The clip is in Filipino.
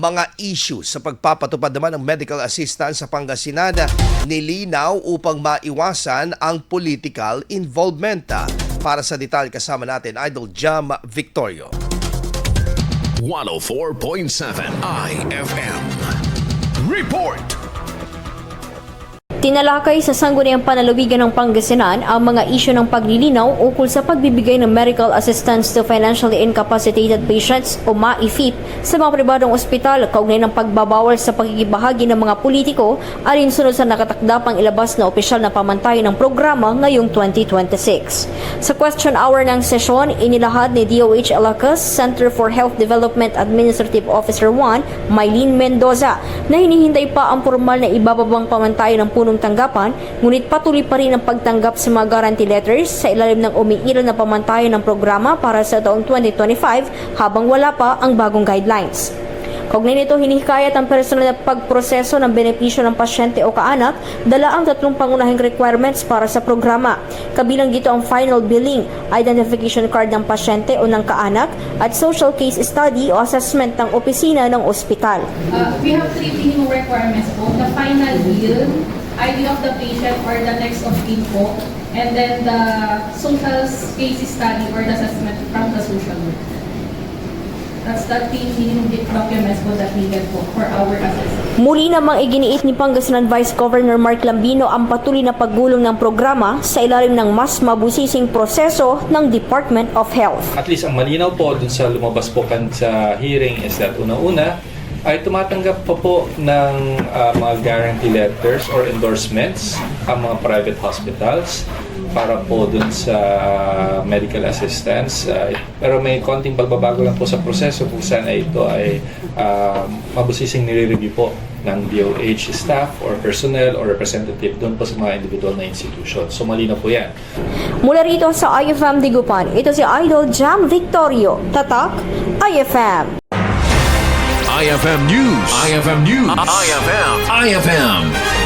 Mga issue sa pagpapatupad naman ng medical assistance sa Pangasinan nilinaw upang maiwasan ang political involvement. Para sa detalye kasama natin, Idol Jam Victorio. 104.7 IFM Report. Tinalakay sa sangguniang panalawigan ng Pangasinan ang mga isyu ng paglilinaw ukol sa pagbibigay ng medical assistance to financially incapacitated patients o MAIFIP sa mga pribadong ospital kaugnay ng pagbabawal sa pagkikibahagi ng mga politiko alinsunod sa nakatakdapang ilabas na opisyal na pamantayan ng programa ngayong 2026. Sa question hour ng sesyon, inilahad ni DOH Ilocos Center for Health Development Administrative Officer 1, Mylene Mendoza, na hinihintay pa ang formal na ibababang pamantayan ng punong tanggapan, ngunit patuloy pa rin ang pagtanggap sa mga guarantee letters sa ilalim ng umiiral na pamantayan ng programa para sa taong 2025 habang wala pa ang bagong guidelines. Kaugnay nito, hinihikayat ang personal na pagproseso ng benepisyo ng pasyente o kaanak, dala ang tatlong pangunahing requirements para sa programa. Kabilang dito ang final billing, identification card ng pasyente o ng kaanak, at social case study o assessment ng opisina ng ospital. We have three minimum requirements po. The final bill, ID of the patient or the next of kin po, and then the social case study or the assessment from the social worker. That's the three minimum documents po that needed po for our assessment. Muli namang iginiit ni Pangasinan Vice Governor Mark Lambino ang patuloy na paggulong ng programa sa ilalim ng mas mabusising proseso ng Department of Health. At least ang malinaw po dun sa lumabas po sa hearing is that una-una ay tumatanggap pa po ng mga guarantee letters or endorsements ang mga private hospitals para po dun sa medical assistance. Pero may konting pagbabago lang po sa proseso kung saan ito ay mabusising nire-review po ng DOH staff or personnel or representative doon po sa mga individual na institution. So malinaw po yan. Mula rito sa IFM Digupan, ito si Idol Jam Victorio. Tatak, IFM. IFM News. IFM News. IFM